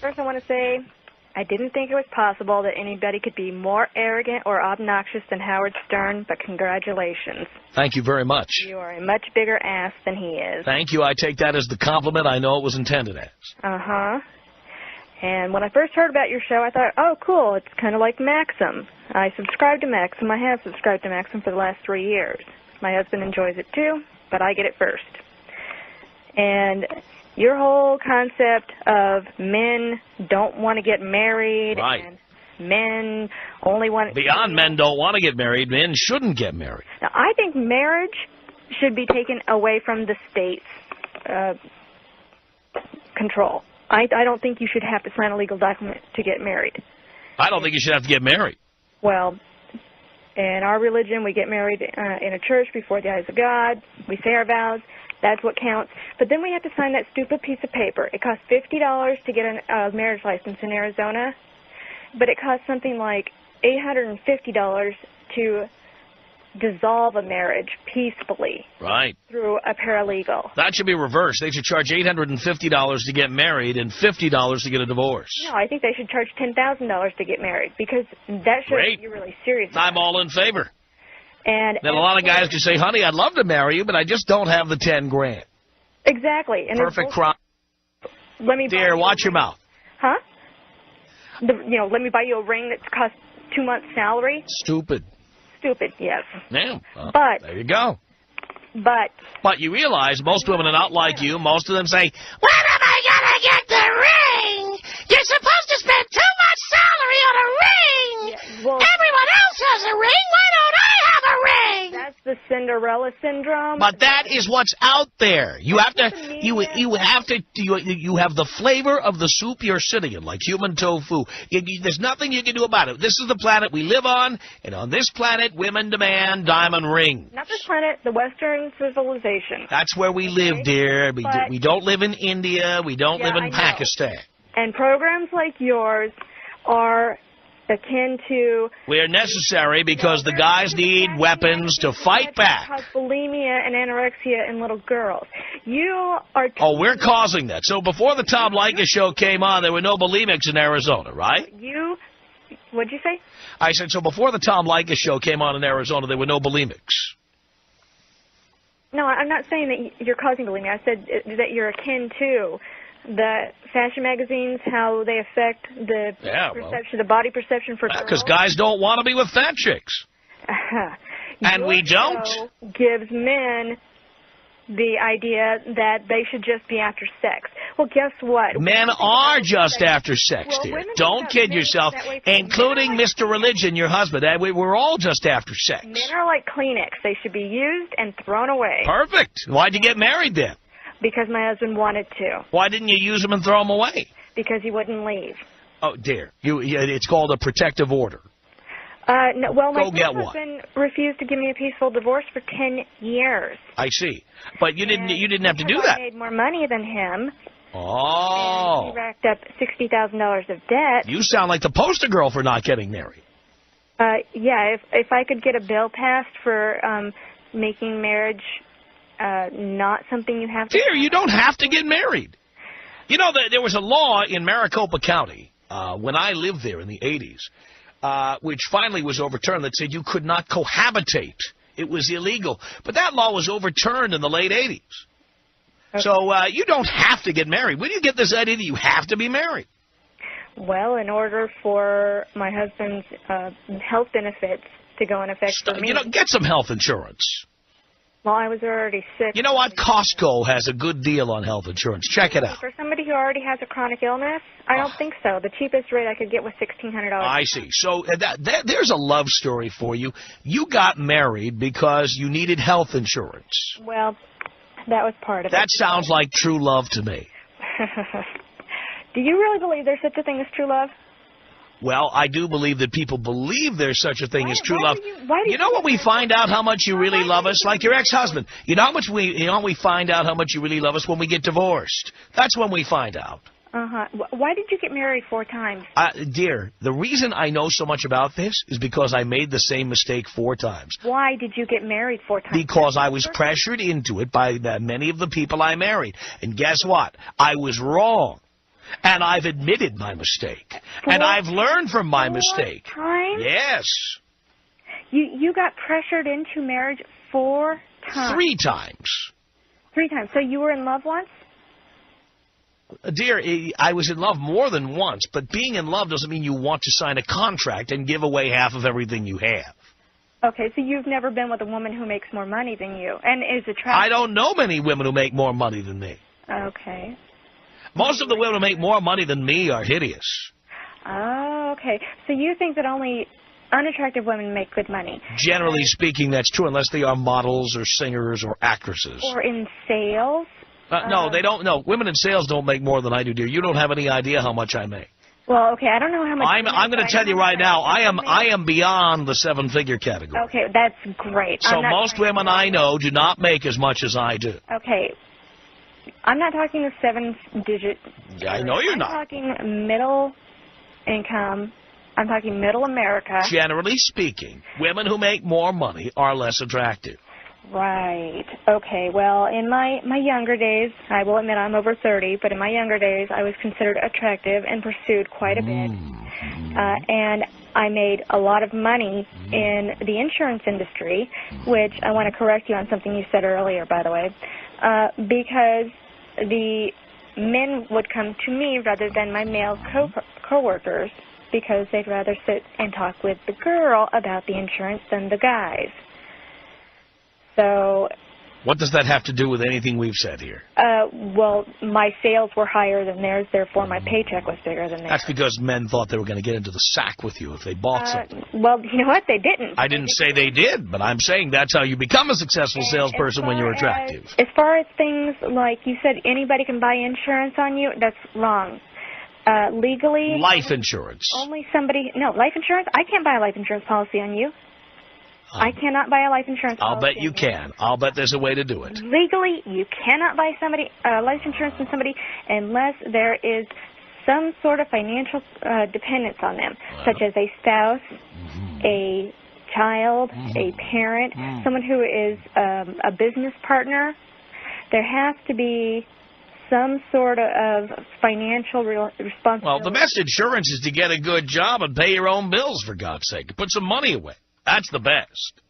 First, I want to say I didn't think it was possible that anybody could be more arrogant or obnoxious than Howard Stern, but congratulations. Thank you very much. You are a much bigger ass than he is. Thank you. I take that as the compliment I know it was intended as. Uh-huh. And when I first heard about your show, I thought, oh, cool, it's kind of like Maxim. I subscribe to Maxim. I have subscribed to Maxim for the last 3 years. My husband enjoys it too, but I get it first. And your whole concept of men don't want to get married, right, and men only want... Beyond men don't want to get married, men shouldn't get married. Now, I think marriage should be taken away from the state's control. I don't think you should have to sign a legal document to get married. I don't think you should have to get married. Well, in our religion, we get married in a church before the eyes of God. We say our vows. That's what counts. But then we have to sign that stupid piece of paper. It costs $50 to get a marriage license in Arizona, but it costs something like $850 to dissolve a marriage peacefully. Right. Through a paralegal. That should be reversed. They should charge $850 to get married and $50 to get a divorce. No, I think they should charge $10,000 to get married, because that shows that you're really serious. I'm all in favor. And then a lot of guys can say, honey, I'd love to marry you, but I just don't have the 10 grand. Exactly. And perfect crime. Dear, watch your mouth. Huh? Let me buy you a ring that costs 2 months' salary? Stupid. Stupid, yes. Yeah, well, but there you go. But you realize most women are not like you. Most of them say, when am I going to get the ring? You're supposed to spend 2 months' salary on a ring. Yeah, well, everyone else has a ring. Why don't I have a ring? That's the Cinderella syndrome. But that is what's out there. You have to. You have the flavor of the soup you're sitting in, like human tofu. There's nothing you can do about it. This is the planet we live on, and on this planet, women demand diamond rings. Not this planet, the Western civilization. That's where we live, dear. We don't live in India. We don't live in Pakistan. And programs like yours are akin to... We're necessary because the guys need weapons to fight back. Cause bulimia and anorexia in little girls. You are... Oh, we're causing that. So before the Tom Leykis show came on, there were no bulimics in Arizona, right? What'd you say? I said, so before the Tom Leykis show came on in Arizona, there were no bulimics. No, I'm not saying that you're causing bulimia. I said that you're akin to the fashion magazines, how they affect the perception, the body perception for girls. Because guys don't want to be with fat chicks. And we don't. Gives men the idea that they should just be after sex. Well, guess what? Men are just after sex, dear. Don't kid yourself, including Mr. Religion, your husband. We're all just after sex. Men are like Kleenex. They should be used and thrown away. Perfect. Why'd you get married then? Because my husband wanted to. Why didn't you use them and throw them away? Because he wouldn't leave. Oh, dear. It's called a protective order. No, well, my husband refused to give me a peaceful divorce for 10 years. I see. But you didn't have to do that. I made more money than him. Oh. And he racked up $60,000 of debt. You sound like the poster girl for not getting married. Yeah, if I could get a bill passed for making marriage not something you have to... Dear, you don't have to get married. You know, there was a law in Maricopa County when I lived there in the 80s, which finally was overturned, that said you could not cohabitate. It was illegal. But that law was overturned in the late 80s. Okay. So you don't have to get married. When do you get this idea that you have to be married? Well, in order for my husband's health benefits to go in effect for me... get some health insurance. Well, I was already sick. You know what? Costco has a good deal on health insurance. Check it out. For somebody who already has a chronic illness, I don't think so. The cheapest rate I could get was $1,600. I see. So there's a love story for you. You got married because you needed health insurance. Well, that was part of it. That sounds like true love to me. Do you really believe there's such a thing as true love? Well, I do believe that people believe there's such a thing as true love. You know when we find out how much you really love us? Like your ex-husband. You know how much we find out how much you really love us? When we get divorced. That's when we find out. Uh-huh. Why did you get married 4 times? Dear, the reason I know so much about this is because I made the same mistake 4 times. Why did you get married 4 times? Because I was pressured into it by many of the people I married. And guess what? I was wrong. And I've admitted my mistake. And I've learned from my mistake. 4 times? Yes. You got pressured into marriage 4 times. 3 times. 3 times. So you were in love once? Dear, I was in love more than once, but being in love doesn't mean you want to sign a contract and give away half of everything you have. Okay, so you've never been with a woman who makes more money than you and is attractive? I don't know many women who make more money than me. Okay. Most of the women who make more money than me are hideous. Oh, okay. So you think that only unattractive women make good money? Generally speaking, that's true, unless they are models or singers or actresses. Or in sales? No, they don't. No, women in sales don't make more than I do, dear. You don't have any idea how much I make. Well, okay, I don't know how much. I'm going to tell you right now, I am beyond the 7-figure category. Okay, that's great. So most women I know do not make as much as I do. Okay. I'm not talking the 7-digit. Yeah, I know you're not. I'm talking middle income. I'm talking middle America. Generally speaking, women who make more money are less attractive. Right. Okay. Well, in my younger days, I will admit I'm over 30, but in my younger days, I was considered attractive and pursued quite a bit. And I made a lot of money in the insurance industry, which I want to correct you on something you said earlier, by the way, because the men would come to me rather than my male co-workers because they'd rather sit and talk with the girl about the insurance than the guys. So, what does that have to do with anything we've said here? Well, my sales were higher than theirs, therefore my paycheck was bigger than theirs. That's because men thought they were going to get into the sack with you if they bought something. Well, you know what? They didn't. I didn't say they did, but I'm saying that's how you become a successful salesperson when you're attractive. As far as things like you said, anybody can buy insurance on you, that's wrong. Legally... Life insurance. Only somebody... No, life insurance? I can't buy a life insurance policy on you. I cannot buy a life insurance policy. I'll bet you can. I'll bet there's a way to do it. Legally, you cannot buy life insurance from somebody unless there is some sort of financial dependence on them, such as a spouse, a child, a parent, someone who is a business partner. There has to be some sort of financial responsibility. Well, the best insurance is to get a good job and pay your own bills, for God's sake. Put some money away. That's the best.